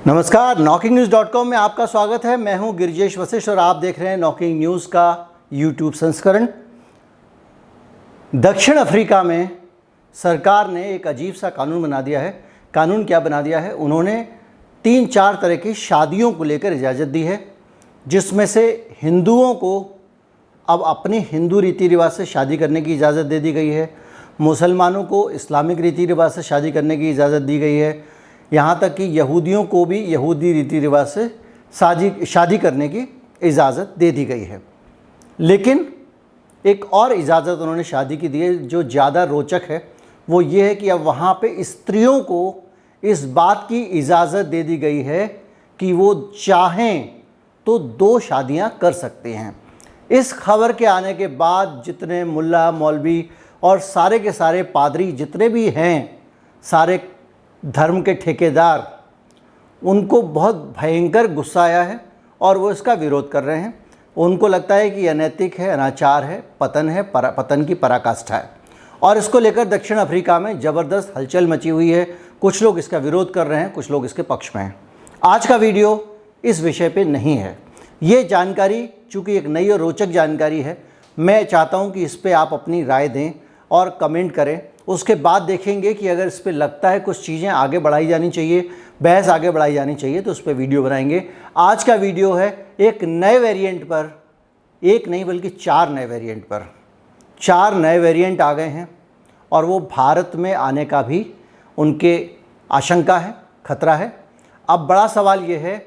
नमस्कार, knocking-news.com में आपका स्वागत है। मैं हूं गिरिजेश वशिष्ठ और आप देख रहे हैं नॉकिंग न्यूज़ का यूट्यूब संस्करण। दक्षिण अफ्रीका में सरकार ने एक अजीब सा कानून बना दिया है। कानून क्या बना दिया है? उन्होंने 3-4 तरह की शादियों को लेकर इजाज़त दी है, जिसमें से हिंदुओं को अब अपने हिंदू रीति रिवाज से शादी करने की इजाज़त दे दी गई है, मुसलमानों को इस्लामिक रीति रिवाज से शादी करने की इजाज़त दी गई है, यहाँ तक कि यहूदियों को भी यहूदी रीति रिवाज से शादी करने की इजाज़त दे दी गई है। लेकिन एक और इजाज़त उन्होंने शादी की दी है जो ज़्यादा रोचक है। वो ये है कि अब वहाँ पे स्त्रियों को इस बात की इजाज़त दे दी गई है कि वो चाहें तो 2 शादियाँ कर सकते हैं। इस खबर के आने के बाद जितने मुल्ला मौलवी और सारे के सारे पादरी जितने भी हैं, सारे धर्म के ठेकेदार, उनको बहुत भयंकर गुस्सा आया है और वो इसका विरोध कर रहे हैं। उनको लगता है कि अनैतिक है, अनाचार है, पतन की पराकाष्ठा है और इसको लेकर दक्षिण अफ्रीका में ज़बरदस्त हलचल मची हुई है। कुछ लोग इसका विरोध कर रहे हैं, कुछ लोग इसके पक्ष में हैं। आज का वीडियो इस विषय पे नहीं है। ये जानकारी चूँकि एक नई और रोचक जानकारी है, मैं चाहता हूँ कि इस पर आप अपनी राय दें और कमेंट करें। उसके बाद देखेंगे कि अगर इस पर लगता है कुछ चीज़ें आगे बढ़ाई जानी चाहिए, बहस आगे बढ़ाई जानी चाहिए, तो उस पर वीडियो बनाएंगे। आज का वीडियो है एक नए वेरिएंट पर, एक नहीं बल्कि 4 नए वेरिएंट पर। 4 नए वेरिएंट आ गए हैं और वो भारत में आने का भी उनके आशंका है, खतरा है। अब बड़ा सवाल ये है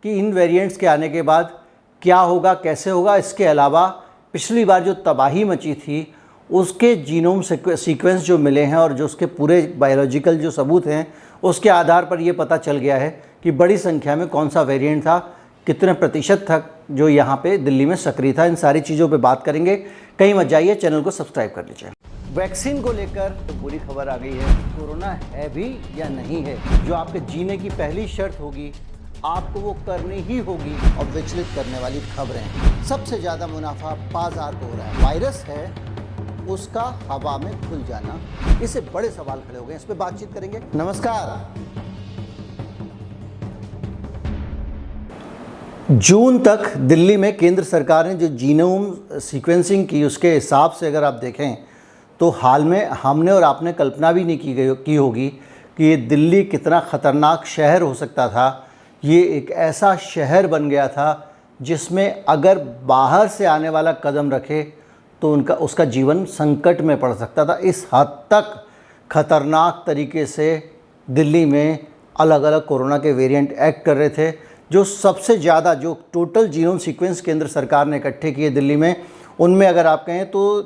कि इन वेरिएंट्स के आने के बाद क्या होगा, कैसे होगा। इसके अलावा पिछली बार जो तबाही मची थी उसके जीनोम सीक्वेंस जो मिले हैं और जो उसके पूरे बायोलॉजिकल जो सबूत हैं, उसके आधार पर ये पता चल गया है कि बड़ी संख्या में कौन सा वेरिएंट था, कितने प्रतिशत तक जो यहाँ पे दिल्ली में सक्रिय था। इन सारी चीज़ों पे बात करेंगे। कहीं मत जाइए, चैनल को सब्सक्राइब कर लीजिए। वैक्सीन को लेकर तो बुरी खबर आ गई है। कोरोना है भी या नहीं है, जो आपके जीने की पहली शर्त होगी, आपको वो करनी ही होगी। और विचलित करने वाली खबरें, सबसे ज़्यादा मुनाफा बाजार को हो रहा है। वायरस है उसका हवा में खुल जाना, इससे बड़े सवाल खड़े हो गए। इस पर बातचीत करेंगे। नमस्कार। जून तक दिल्ली में केंद्र सरकार ने जो जीनोम सीक्वेंसिंग की, उसके हिसाब से अगर आप देखें तो हाल में हमने और आपने कल्पना भी नहीं की होगी कि ये दिल्ली कितना ख़तरनाक शहर हो सकता था। ये एक ऐसा शहर बन गया था जिसमें अगर बाहर से आने वाला कदम रखे तो उसका जीवन संकट में पड़ सकता था। इस हद तक खतरनाक तरीके से दिल्ली में अलग अलग कोरोना के वेरिएंट एक्ट कर रहे थे। जो सबसे ज़्यादा जो टोटल जीनोम सीक्वेंस केंद्र सरकार ने इकट्ठे किए दिल्ली में, उनमें अगर आप कहें तो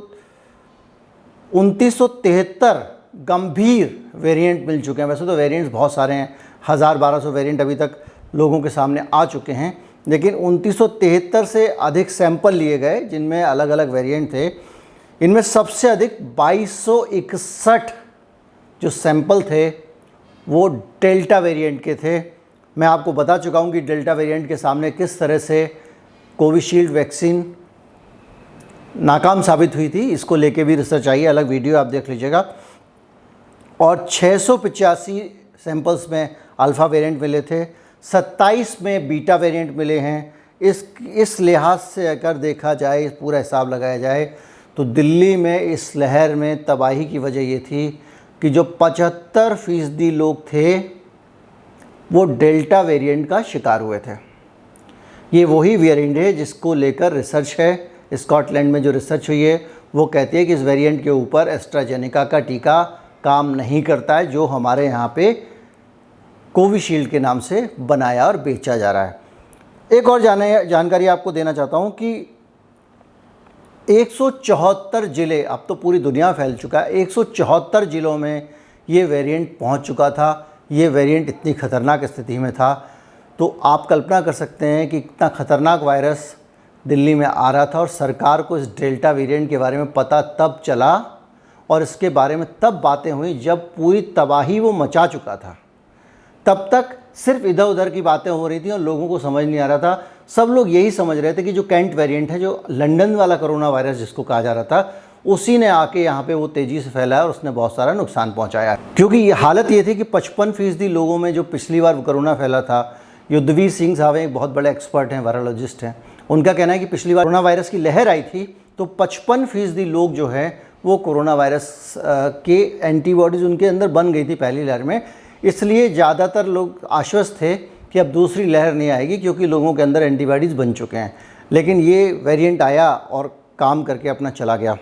2973 गंभीर वेरिएंट मिल चुके हैं। वैसे तो वेरिएंट्स बहुत सारे हैं, 1000-1200 वेरिएंट अभी तक लोगों के सामने आ चुके हैं, लेकिन 2973 से अधिक सैंपल लिए गए जिनमें अलग अलग वेरिएंट थे। इनमें सबसे अधिक 2261 जो सैंपल थे वो डेल्टा वेरिएंट के थे। मैं आपको बता चुका हूं कि डेल्टा वेरिएंट के सामने किस तरह से कोविशील्ड वैक्सीन नाकाम साबित हुई थी। इसको लेके भी रिसर्च आई है, अलग वीडियो आप देख लीजिएगा। और 685 सैंपल्स में अल्फ़ा वेरिएंट मिले थे, 27 में बीटा वेरिएंट मिले हैं। इस लिहाज से अगर देखा जाए, पूरा हिसाब लगाया जाए, तो दिल्ली में इस लहर में तबाही की वजह ये थी कि जो 75% लोग थे वो डेल्टा वेरिएंट का शिकार हुए थे। ये वही वेरिएंट है जिसको लेकर रिसर्च है। स्कॉटलैंड में जो रिसर्च हुई है वो कहती है कि इस वेरिएंट के ऊपर एस्ट्राजेनेका का टीका काम नहीं करता है, जो हमारे यहाँ पे कोविशील्ड के नाम से बनाया और बेचा जा रहा है। एक और जानकारी आपको देना चाहता हूँ कि 174 ज़िले, अब तो पूरी दुनिया फैल चुका है, 174 ज़िलों में ये वेरिएंट पहुँच चुका था। ये वेरिएंट इतनी ख़तरनाक स्थिति में था, तो आप कल्पना कर सकते हैं कि कितना ख़तरनाक वायरस दिल्ली में आ रहा था। और सरकार को इस डेल्टा वेरिएंट के बारे में पता तब चला और इसके बारे में तब बातें हुई जब पूरी तबाही वो मचा चुका था। तब तक सिर्फ इधर उधर की बातें हो रही थी और लोगों को समझ नहीं आ रहा था। सब लोग यही समझ रहे थे कि जो कैंट वेरिएंट है, जो लंदन वाला कोरोना वायरस जिसको कहा जा रहा था, उसी ने आके यहाँ पे वो तेज़ी से फैला और उसने बहुत सारा नुकसान पहुँचाया। क्योंकि ये हालत ये थी कि 55% लोगों में जो पिछली बार कोरोना फैला था युद्धवीर सिंह साहब एक बहुत बड़े एक्सपर्ट हैं, वायरोलॉजिस्ट हैं। उनका कहना है कि पिछली बार कोरोना वायरस की लहर आई थी तो 55% लोग जो है वो कोरोना वायरस के एंटीबॉडीज़ उनके अंदर बन गई थी पहली लहर में, इसलिए ज़्यादातर लोग आश्वस्त थे कि अब दूसरी लहर नहीं आएगी क्योंकि लोगों के अंदर एंटीबॉडीज़ बन चुके हैं। लेकिन ये वेरिएंट आया और काम करके अपना चला गया।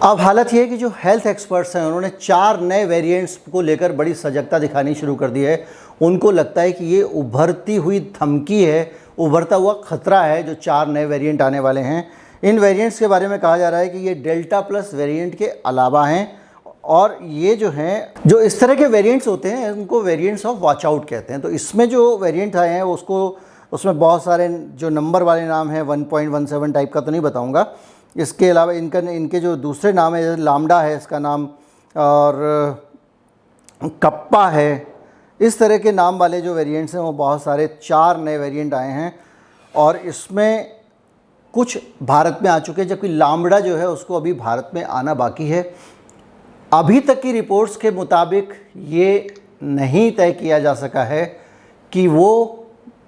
अब हालत ये है कि जो हेल्थ एक्सपर्ट्स हैं उन्होंने 4 नए वेरिएंट्स को लेकर बड़ी सजगता दिखानी शुरू कर दी है। उनको लगता है कि ये उभरती हुई धमकी है, उभरता हुआ खतरा है जो 4 नए वेरिएंट आने वाले हैं। इन वेरिएंट्स के बारे में कहा जा रहा है कि ये डेल्टा प्लस वेरिएंट के अलावा हैं और ये जो हैं, जो इस तरह के वेरिएंट्स होते हैं उनको वेरिएंट्स ऑफ वॉच आउट कहते हैं। तो इसमें जो वेरिएंट आए हैं उसमें बहुत सारे जो नंबर वाले नाम हैं, 1.17 टाइप का तो नहीं बताऊंगा। इसके अलावा इनके जो दूसरे नाम है, जैसे लामडा है इसका नाम, और कप्पा है, इस तरह के नाम वाले जो वेरिएंट्स हैं वो बहुत सारे 4 नए वेरिएंट आए हैं और इसमें कुछ भारत में आ चुके हैं, जबकि लामडा जो है उसको अभी भारत में आना बाकी है। अभी तक की रिपोर्ट्स के मुताबिक ये नहीं तय किया जा सका है कि वो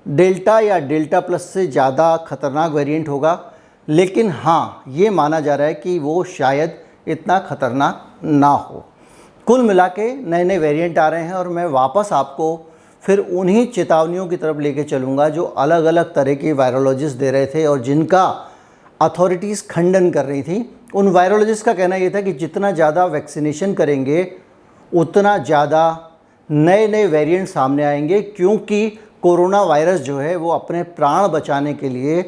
डेल्टा या डेल्टा प्लस से ज़्यादा खतरनाक वेरिएंट होगा, लेकिन हाँ ये माना जा रहा है कि वो शायद इतना खतरनाक ना हो। कुल मिला के नए नए वेरिएंट आ रहे हैं और मैं वापस आपको फिर उन्हीं चेतावनियों की तरफ लेके चलूँगा जो अलग अलग तरह के वायरोलॉजिस्ट दे रहे थे और जिनका अथॉरिटीज़ खंडन कर रही थी। उन वायरोलॉजिस्ट का कहना ये था कि जितना ज़्यादा वैक्सीनेशन करेंगे उतना ज़्यादा नए नए वेरिएंट सामने आएंगे, क्योंकि कोरोना वायरस जो है वो अपने प्राण बचाने के लिए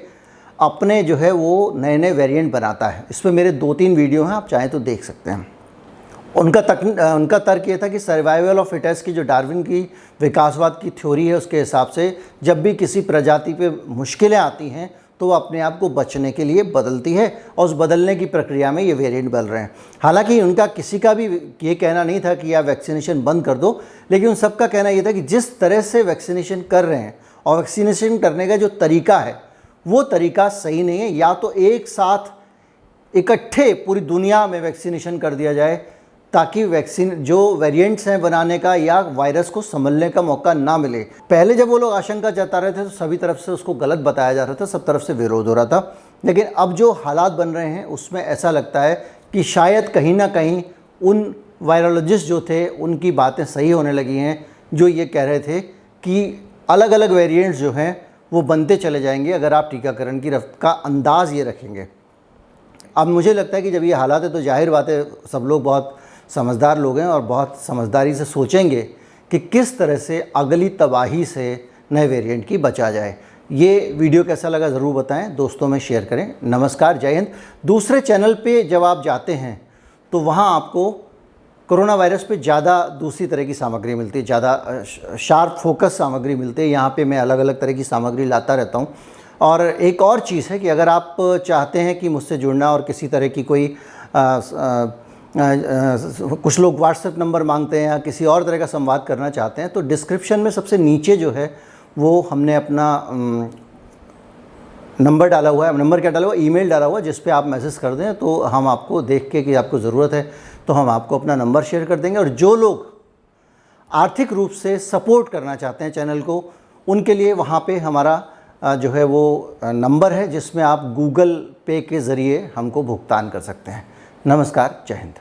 अपने जो है वो नए नए वेरिएंट बनाता है। इस पर मेरे 2-3 वीडियो हैं, आप चाहें तो देख सकते हैं। उनका तर्क ये था कि सर्वाइवल ऑफ फिटेस्ट की जो डार्विन की विकासवाद की थ्योरी है उसके हिसाब से जब भी किसी प्रजाति पे मुश्किलें आती हैं तो वो अपने आप को बचने के लिए बदलती है और उस बदलने की प्रक्रिया में ये वेरिएंट बदल रहे हैं। हालांकि उनका किसी का भी ये कहना नहीं था कि आप वैक्सीनेशन बंद कर दो, लेकिन उन सबका कहना ये था कि जिस तरह से वैक्सीनेशन कर रहे हैं और वैक्सीनेशन करने का जो तरीका है वो तरीका सही नहीं है। या तो एक साथ इकट्ठे पूरी दुनिया में वैक्सीनेशन कर दिया जाए ताकि वैक्सीन जो वेरिएंट्स हैं बनाने का या वायरस को संभलने का मौका ना मिले। पहले जब वो लोग आशंका जता रहे थे तो सभी तरफ से उसको गलत बताया जा रहा था, सब तरफ से विरोध हो रहा था। लेकिन अब जो हालात बन रहे हैं उसमें ऐसा लगता है कि शायद कहीं ना कहीं उन वायरोलॉजिस्ट जो थे उनकी बातें सही होने लगी हैं, जो ये कह रहे थे कि अलग अलग वेरिएंट्स जो हैं वो बनते चले जाएंगे अगर आप टीकाकरण की रफ्त का अंदाज़ ये रखेंगे। अब मुझे लगता है कि जब ये हालात है तो जाहिर बात है सब लोग बहुत समझदार लोग हैं और बहुत समझदारी से सोचेंगे कि किस तरह से अगली तबाही से नए वेरिएंट की बचा जाए। ये वीडियो कैसा लगा ज़रूर बताएं, दोस्तों में शेयर करें। नमस्कार, जय हिंद। दूसरे चैनल पे जब आप जाते हैं तो वहाँ आपको कोरोना वायरस पे ज़्यादा दूसरी तरह की सामग्री मिलती है, ज़्यादा शार्प फोकस सामग्री मिलती है। यहाँ पे मैं अलग अलग तरह की सामग्री लाता रहता हूँ। और एक और चीज़ है कि अगर आप चाहते हैं कि मुझसे जुड़ना और किसी तरह की कोई कुछ लोग व्हाट्सएप नंबर मांगते हैं या किसी और तरह का संवाद करना चाहते हैं तो डिस्क्रिप्शन में सबसे नीचे जो है वो हमने अपना नंबर डाला हुआ है। नंबर क्या डाला हुआ, ईमेल डाला हुआ, जिस पे आप मैसेज कर दें तो हम आपको देख के कि आपको ज़रूरत है तो हम आपको अपना नंबर शेयर कर देंगे। और जो लोग आर्थिक रूप से सपोर्ट करना चाहते हैं चैनल को, उनके लिए वहाँ पे हमारा जो है वो नंबर है जिसमें आप गूगल पे के ज़रिए हमको भुगतान कर सकते हैं। नमस्कार, जय हिंद।